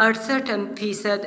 68%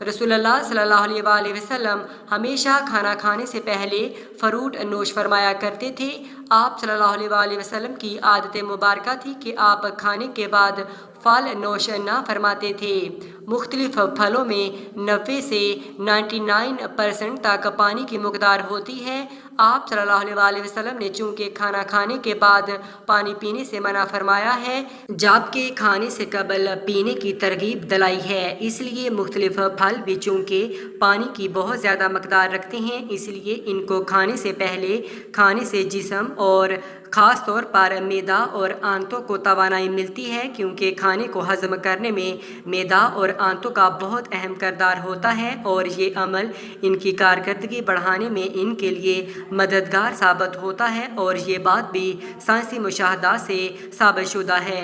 رسول اللہ صلی اللہ علیہ وآلہ وسلم ہمیشہ کھانا کھانے سے پہلے فروٹ نوش فرمایا کرتے تھے۔ آپ صلی اللہ علیہ وآلہ وسلم کی عادت مبارکہ تھی کہ آپ کھانے کے بعد پھل نوش نہ فرماتے تھے۔ مختلف پھلوں میں 90 سے 99% تک پانی کی مقدار ہوتی ہے۔ آپ صلی اللہ علیہ وآلہ وسلم نے چونکہ کھانا کھانے کے بعد پانی پینے سے منع فرمایا ہے جبکہ کھانے سے قبل پینے کی ترغیب دلائی ہے، اس لیے مختلف پھل بھی چونکہ پانی کی بہت زیادہ مقدار رکھتے ہیں، اس لیے ان کو کھانے سے پہلے کھانے سے جسم اور خاص طور پر معدہ اور آنتوں کو توانائی ملتی ہے، کیونکہ کھانے کو ہضم کرنے میں معدہ اور آنتوں کا بہت اہم کردار ہوتا ہے اور یہ عمل ان کی کارکردگی بڑھانے میں ان کے لیے مددگار ثابت ہوتا ہے، اور یہ بات بھی سائنسی مشاہدات سے ثابت شدہ ہے۔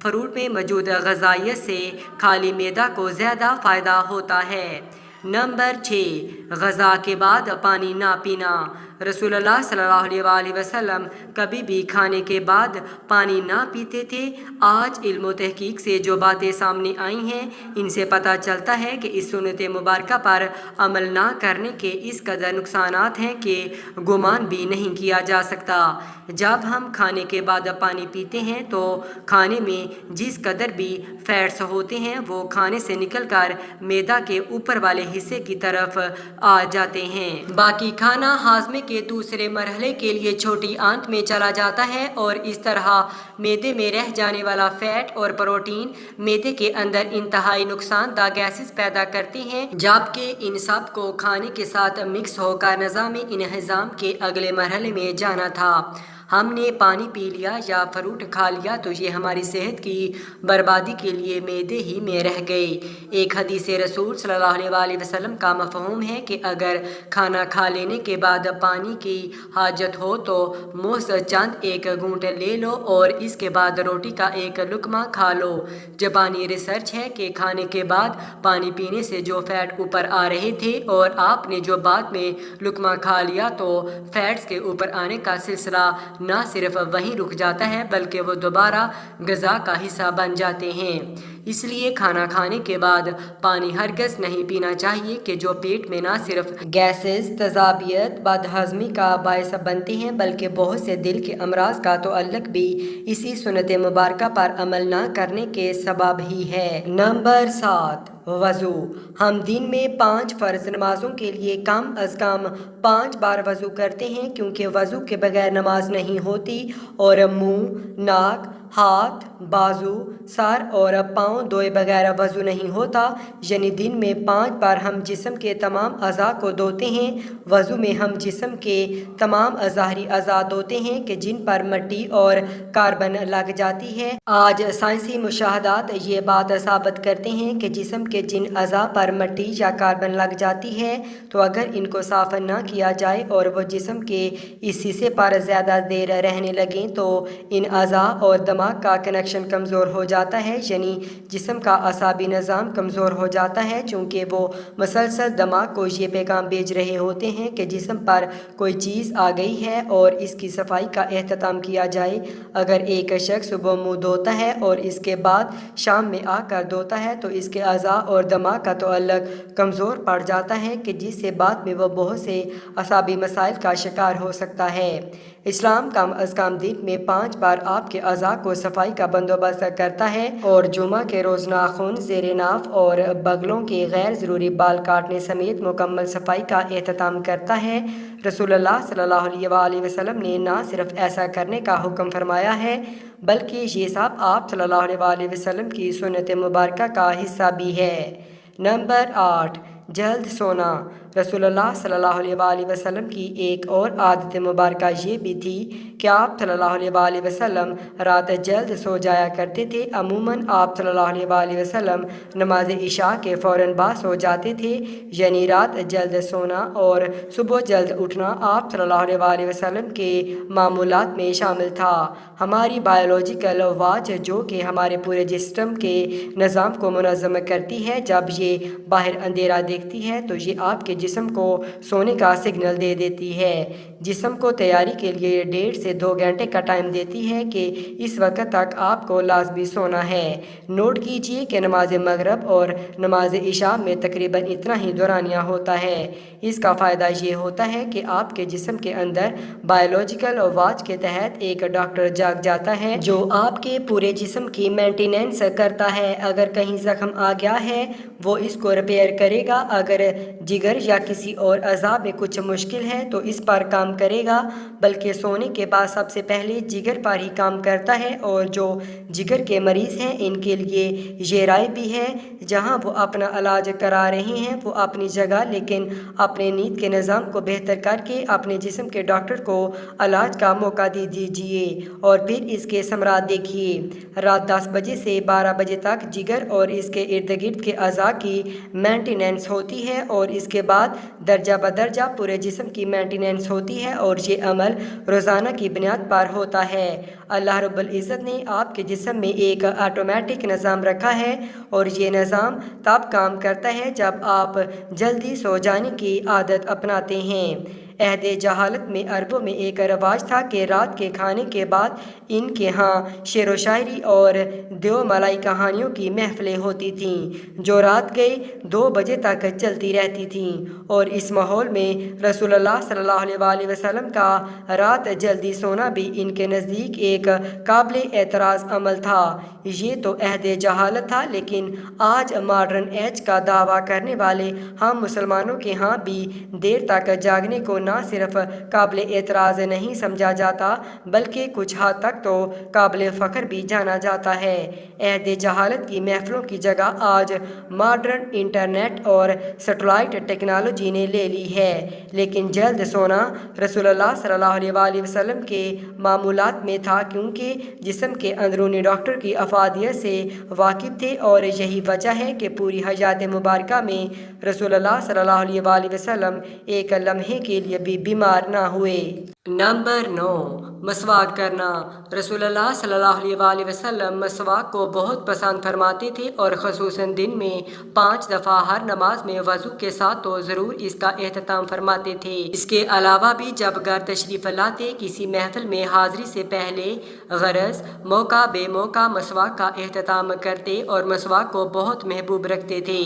فروٹ میں موجود غذائیت سے خالی معدہ کو زیادہ فائدہ ہوتا ہے۔ نمبر 6، غذا کے بعد پانی نہ پینا۔ رسول اللہ صلی اللہ علیہ وآلہ وسلم کبھی بھی کھانے کے بعد پانی نہ پیتے تھے۔ آج علم و تحقیق سے جو باتیں سامنے آئی ہیں ان سے پتہ چلتا ہے کہ اس سنت مبارکہ پر عمل نہ کرنے کے اس قدر نقصانات ہیں کہ گمان بھی نہیں کیا جا سکتا۔ جب ہم کھانے کے بعد پانی پیتے ہیں تو کھانے میں جس قدر بھی فیٹس ہوتے ہیں وہ کھانے سے نکل کر معدہ کے اوپر والے حصے کی طرف آ جاتے ہیں۔ باقی کھانا ہاضمے کے دوسرے مرحلے کے لیے چھوٹی آنت میں چلا جاتا ہے اور اس طرح معدے میں رہ جانے والا فیٹ اور پروٹین معدے کے اندر انتہائی نقصان دہ گیسز پیدا کرتے ہیں، جبکہ ان سب کو کھانے کے ساتھ مکس ہو کر نظام انہضام کے اگلے مرحلے میں جانا تھا۔ ہم نے پانی پی لیا یا فروٹ کھا لیا تو یہ ہماری صحت کی بربادی کے لیے معدے ہی میں رہ گئے۔ ایک حدیث رسول صلی اللہ علیہ وآلہ وسلم کا مفہوم ہے کہ اگر کھانا کھا لینے کے بعد پانی کی حاجت ہو تو محض چند ایک گھونٹ لے لو اور اس کے بعد روٹی کا ایک لقمہ کھا لو۔ زبانی ریسرچ ہے کہ کھانے کے بعد پانی پینے سے جو فیٹ اوپر آ رہے تھے اور آپ نے جو بعد میں لقمہ کھا لیا تو فیٹس کے اوپر آنے کا سلسلہ نہ صرف وہیں رک جاتا ہے بلکہ وہ دوبارہ غذا کا حصہ بن جاتے ہیں۔ اس لیے کھانا کھانے کے بعد پانی ہرگز نہیں پینا چاہیے کہ جو پیٹ میں نہ صرف گیسز، تیزابیت، بد ہضمی کا باعث بنتے ہیں بلکہ بہت سے دل کے امراض کا تعلق بھی اسی سنت مبارکہ پر عمل نہ کرنے کے سبب ہی ہے۔ نمبر 7، وضو۔ ہم دن میں 5 فرض نمازوں کے لیے کم از کم 5 بار وضو کرتے ہیں، کیونکہ وضو کے بغیر نماز نہیں ہوتی اور منہ، ناک، ہاتھ، بازو، سر اور پاؤں دھوئے بغیر وضو نہیں ہوتا، یعنی دن میں 5 بار ہم جسم کے تمام اعضاء کو دھوتے ہیں۔ وضو میں ہم جسم کے تمام ظاہری اعضاء دھوتے ہیں کہ جن پر مٹی اور کاربن لگ جاتی ہے۔ آج سائنسی مشاہدات یہ بات ثابت کرتے ہیں کہ جسم کے جن اعضاء پر مٹی یا کاربن لگ جاتی ہے تو اگر ان کو صاف نہ کیا جائے اور وہ جسم کے اس حصے پر زیادہ دیر رہنے لگیں تو ان اعضاء اور دماغ کا کنیکشن کمزور ہو جاتا ہے، یعنی جسم کا اعصابی نظام کمزور ہو جاتا ہے، چونکہ وہ مسلسل دماغ کو یہ پیغام بھیج رہے ہوتے ہیں کہ جسم پر کوئی چیز آ گئی ہے اور اس کی صفائی کا اہتمام کیا جائے۔ اگر ایک شخص صبح منہ دھوتا ہے اور اس کے بعد شام میں آ کر دھوتا ہے تو اس کے اعضاء اور دماغ کا تعلق کمزور پڑ جاتا ہے کہ جس سے بعد میں وہ بہت سے اعصابی مسائل کا شکار ہو سکتا ہے۔ اسلام کم از کم دن میں 5 بار آپ کے اعضاء کو صفائی کا بندوبست کرتا ہے اور جمعہ کے روز ناخن، زیر ناف اور بغلوں کے غیر ضروری بال کاٹنے سمیت مکمل صفائی کا اہتمام کرتا ہے۔ رسول اللہ صلی اللہ علیہ وآلہ وسلم نے نہ صرف ایسا کرنے کا حکم فرمایا ہے بلکہ یہ سب آپ صلی اللہ علیہ وآلہ وسلم کی سنت مبارکہ کا حصہ بھی ہے۔ نمبر 8، جلد سونا۔ رسول اللہ صلی اللہ علیہ وآلہ وسلم کی ایک اور عادت مبارکہ یہ بھی تھی کہ آپ صلی اللہ علیہ وآلہ وسلم رات جلد سو جایا کرتے تھے۔ عموماً آپ صلی اللہ علیہ وآلہ وسلم نماز عشاء کے فوراً بعد سو جاتے تھے، یعنی رات جلد سونا اور صبح جلد اٹھنا آپ صلی اللہ علیہ وآلہ وسلم کے معمولات میں شامل تھا۔ ہماری بایولوجیکل واچ جو کہ ہمارے پورے جسم کے نظام کو منظم کرتی ہے، جب یہ باہر اندھیرا دیکھتی ہے تو یہ آپ کے جسم کو سونے کا سگنل دے دیتی ہے۔ جسم کو تیاری کے لیے 1.5 سے 2 گھنٹے کا ٹائم دیتی ہے کہ اس وقت تک آپ کو لازمی سونا ہے۔ نوٹ کیجئے کہ نماز مغرب اور نماز عشاء میں تقریباً اتنا ہی دورانیہ ہوتا ہے۔ اس کا فائدہ یہ ہوتا ہے کہ آپ کے جسم کے اندر بائیولوجیکل واچ کے تحت ایک ڈاکٹر جاگ جاتا ہے جو آپ کے پورے جسم کی مینٹیننس کرتا ہے۔ اگر کہیں زخم آ گیا ہے وہ اس کو ریپیئر کرے گا، اگر جگر یا کسی اور اعضاء میں کچھ مشکل ہے تو اس پر کام کرے گا، بلکہ سونے کے بعد سب سے پہلے جگر پر ہی کام کرتا ہے۔ اور جو جگر کے مریض ہیں ان کے لیے یہ رائے بھی ہے جہاں وہ اپنا علاج کرا رہے ہیں وہ اپنی جگہ لیکن اپنے نیند کے نظام کو بہتر کر کے اپنے جسم کے ڈاکٹر کو علاج کا موقع دے دیجیے اور پھر اس کے ثمرات دیکھیے۔ رات 10 بجے سے 12 بجے تک جگر اور اس کے ارد گرد کے اعضاء کی مینٹیننس ہوتی ہے اور اس کے بعد درجہ بدرجہ پورے جسم کی مینٹیننس ہوتی ہے اور یہ عمل روزانہ کی بنیاد پر ہوتا ہے۔ اللہ رب العزت نے آپ کے جسم میں ایک آٹومیٹک نظام رکھا ہے اور یہ نظام تب کام کرتا ہے جب آپ جلدی سو جانے کی عادت اپناتے ہیں۔ عہد جہالت میں عربوں میں ایک رواج تھا کہ رات کے کھانے کے بعد ان کے ہاں شعر و شاعری اور دیو ملائی کہانیوں کی محفلیں ہوتی تھیں جو رات کے 2 بجے تک چلتی رہتی تھیں، اور اس ماحول میں رسول اللہ صلی اللہ علیہ وآلہ وسلم کا رات جلدی سونا بھی ان کے نزدیک ایک قابل اعتراض عمل تھا۔ یہ تو عہد جہالت تھا، لیکن آج ماڈرن ایج کا دعویٰ کرنے والے ہم مسلمانوں کے ہاں بھی دیر تک جاگنے کو نہ صرف قابل اعتراض نہیں سمجھا جاتا بلکہ کچھ حد تک تو قابل فخر بھی جانا جاتا ہے۔ عہد جہالت کی محفلوں کی جگہ آج ماڈرن انٹرنیٹ اور سیٹلائٹ ٹیکنالوجی نے لے لی ہے، لیکن جلد سونا رسول اللہ صلی اللہ علیہ وآلہ وسلم کے معمولات میں تھا کیونکہ جسم کے اندرونی ڈاکٹر کی افادیت سے واقف تھے، اور یہی وجہ ہے کہ پوری حیات مبارکہ میں رسول اللہ صلی اللہ علیہ وآلہ وسلم ایک لمحے کے لیے بھی بیمار نہ ہوئے۔ نمبر 9، مسواک کرنا۔ رسول اللہ صلی اللہ علیہ وآلہ وسلم مسواک کو بہت پسند فرماتے تھے اور خصوصاً دن میں 5 دفعہ ہر نماز میں وضو کے ساتھ تو ضرور اس کا اہتمام فرماتے تھے۔ اس کے علاوہ بھی جب گھر تشریف لاتے کسی محفل میں حاضری سے پہلے غرض موقع بے موقع مسواک کا اہتمام کرتے اور مسواک کو بہت محبوب رکھتے تھے۔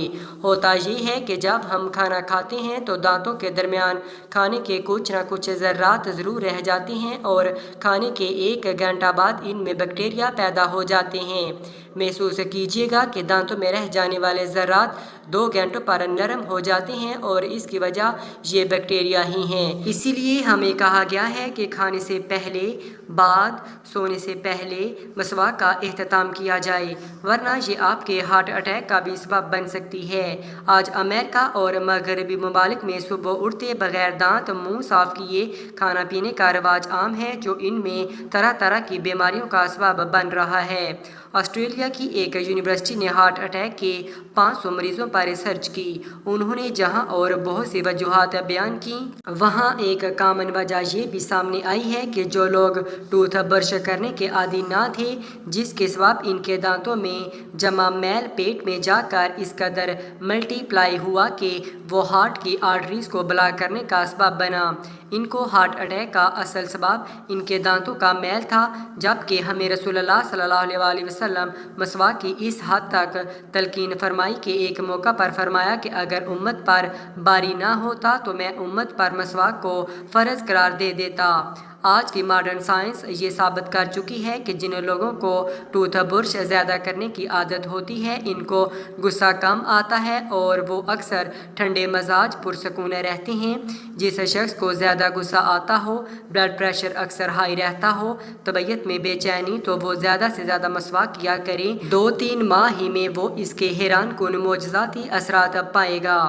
ہوتا یہ ہے کہ جب ہم کھانا کھاتے ہیں تو دانتوں کے درمیان کھانے کے کچھ نہ کچھ ذرات ضرور رہ جاتے ہیں اور کھانے کے 1 گھنٹہ بعد ان میں بیکٹیریا پیدا ہو جاتے ہیں۔ محسوس کیجیے گا کہ دانتوں میں رہ جانے والے ذرات 2 گھنٹوں پر نرم ہو جاتے ہیں اور اس کی وجہ یہ بیکٹیریا ہی ہیں۔ اسی لیے ہمیں کہا گیا ہے کہ کھانے سے پہلے، بعد، سونے سے پہلے مسواک کا اہتمام کیا جائے، ورنہ یہ آپ کے ہارٹ اٹیک کا بھی سبب بن سکتی ہے۔ آج امریکہ اور مغربی ممالک میں صبح اٹھتے بغیر دانت منہ صاف کیے کھانا پینے کا رواج عام ہے جو ان میں طرح طرح کی بیماریوں کا سبب بن رہا ہے۔ آسٹریلیا کی ایک یونیورسٹی نے ہارٹ اٹیک کے 500 مریضوں پر ریسرچ کی۔ انہوں نے جہاں اور بہت سی وجوہات بیان کی، وہاں ایک کامن وجہ یہ بھی سامنے آئی ہے کہ جو لوگ ٹوتھ برش کرنے کے عادی نہ تھے، جس کے سبب ان کے دانتوں میں جمع میل پیٹ میں جا کر اس قدر ملٹی پلائی ہوا کہ وہ ہارٹ کی آرٹریز کو بلاک کرنے کا سبب بنا۔ ان کو ہارٹ اٹیک کا اصل سبب ان کے دانتوں کا میل تھا، جبکہ ہمیں رسول اللہ صلی اللہ علیہ وآلہ وسلم مسواک کی اس حد تک تلقین فرمائی کہ ایک موقع پر فرمایا کہ اگر امت پر باری نہ ہوتا تو میں امت پر مسواک کو فرض قرار دے دیتا۔ آج کی ماڈرن سائنس یہ ثابت کر چکی ہے کہ جن لوگوں کو ٹوتھ برش زیادہ کرنے کی عادت ہوتی ہے ان کو غصہ کم آتا ہے اور وہ اکثر ٹھنڈے مزاج پرسکون رہتے ہیں۔ جس شخص کو زیادہ غصہ آتا ہو، بلڈ پریشر اکثر ہائی رہتا ہو، طبیعت میں بے چینی، تو وہ زیادہ سے زیادہ مسواک کیا کرے۔ 2-3 ماہ ہی میں وہ اس کے حیران کن معجزاتی اثرات پائے گا۔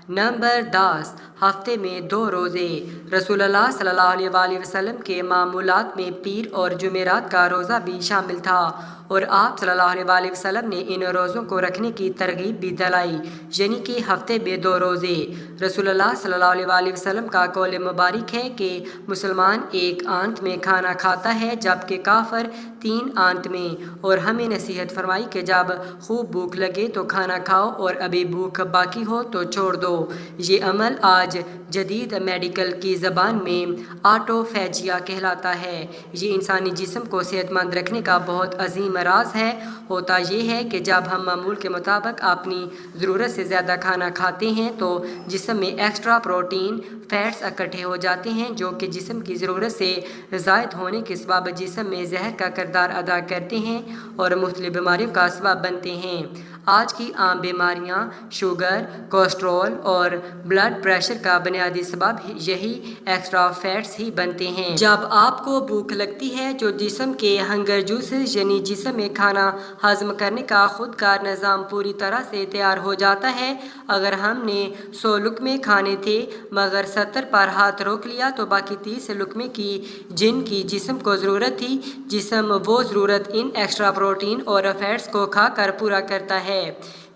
نمبر 10، ہفتے میں 2 روزے۔ رسول اللہ صلی اللہ علیہ وآلہ وسلم کے معمولات میں پیر اور جمعرات کا روزہ بھی شامل تھا۔ اور آپ صلی اللہ علیہ وسلم نے ان روزوں کو رکھنے کی ترغیب بھی دلائی، یعنی کہ ہفتے میں 2 روزے۔ رسول اللہ صلی اللہ علیہ وسلم کا قول مبارک ہے کہ مسلمان ایک آنت میں کھانا کھاتا ہے جبکہ کافر 3 آنت میں، اور ہمیں نصیحت فرمائی کہ جب خوب بھوک لگے تو کھانا کھاؤ اور ابھی بھوک باقی ہو تو چھوڑ دو۔ یہ عمل آج جدید میڈیکل کی زبان میں آٹوفیجیا کہلاتا ہے۔ یہ انسانی جسم کو صحت مند رکھنے کا بہت عظیم راز ہے۔ ہوتا یہ ہے کہ جب ہم معمول کے مطابق اپنی ضرورت سے زیادہ کھانا کھاتے ہیں تو جسم میں ایکسٹرا پروٹین فیٹس اکٹھے ہو جاتے ہیں جو کہ جسم کی ضرورت سے زائد ہونے کے سبب جسم میں زہر کا کردار ادا کرتے ہیں اور مختلف بیماریوں کا سبب بنتے ہیں۔ آج کی عام بیماریاں شوگر، کولیسٹرول اور بلڈ پریشر کا بنیادی سبب یہی ایکسٹرا فیٹس ہی بنتے ہیں۔ جب آپ کو بھوک لگتی ہے جو جسم کے ہنگر جوسز یعنی جسم میں کھانا ہضم کرنے کا خود کار نظام پوری طرح سے تیار ہو جاتا ہے۔ اگر ہم نے 100 لقمے کھانے تھے مگر 70 پر ہاتھ روک لیا تو باقی 30 لقمے کی جن کی جسم کو ضرورت تھی، جسم وہ ضرورت ان ایکسٹرا پروٹین اور فیٹس کو کھا کر پورا کرتا ہے۔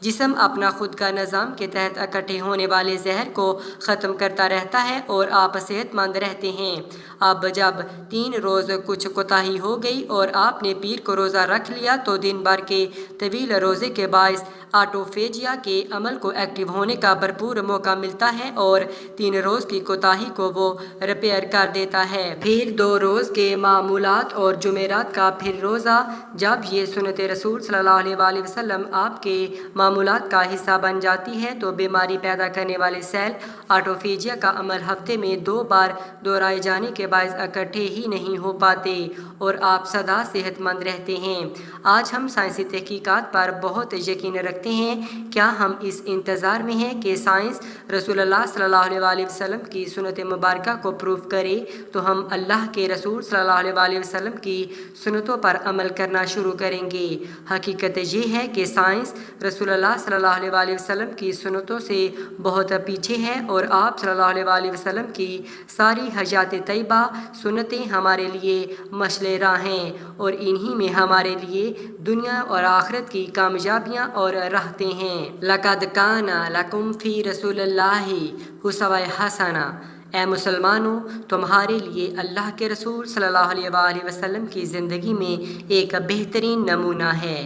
جسم اپنا خود کا نظام کے تحت اکٹھے ہونے والے زہر کو ختم کرتا رہتا ہے اور آپ صحت مند رہتے ہیں۔ اب جب 3 روز کچھ کوتاہی ہو گئی اور آپ نے پیر کو روزہ رکھ لیا تو دن بھر کے طویل روزے کے باعث آٹوفیجیا کے عمل کو ایکٹیو ہونے کا بھرپور موقع ملتا ہے اور 3 روز کی کوتاہی کو وہ ریپیئر کر دیتا ہے۔ پھر 2 روز کے معمولات اور جمعرات کا پھر روزہ۔ جب یہ سنت رسول صلی اللہ علیہ وسلم آپ کے معمولات کا حصہ بن جاتی ہے تو بیماری پیدا کرنے والے سیل آٹوفیجیا کا عمل ہفتے میں 2 بار دہرائے جانے کے باعث اکٹھے ہی نہیں ہو پاتے اور آپ سدا صحت مند رہتے ہیں۔ آج ہم سائنسی تحقیقات پر بہت یقین رکھتے ہیں۔ کیا ہم اس انتظار میں ہیں کہ سائنس رسول اللہ صلی اللہ علیہ وسلم کی سنت مبارکہ کو پروف کرے تو ہم اللہ کے رسول صلی اللہ علیہ وسلم کی سنتوں پر عمل کرنا شروع کریں گے؟ حقیقت یہ ہے کہ سائنس رسول اللہ صلی اللہ علیہ وسلم کی سنتوں سے بہت پیچھے ہے اور آپ صلی اللہ علیہ وسلم کی ساری حیات طیبہ سنتیں ہمارے لیے مشعل راہ ہیں اور انہی میں ہمارے لیے دنیا اور آخرت کی کامیابیاں اور راحتیں ہیں۔ لَقَدْ كَانَ لَكُمْ فِي رَسُولِ اللَّهِ أُسْوَةٌ حَسَنَةٌ۔ اے مسلمانوں، تمہارے لیے اللہ کے رسول صلی اللہ علیہ وسلم کی زندگی میں ایک بہترین نمونہ ہے۔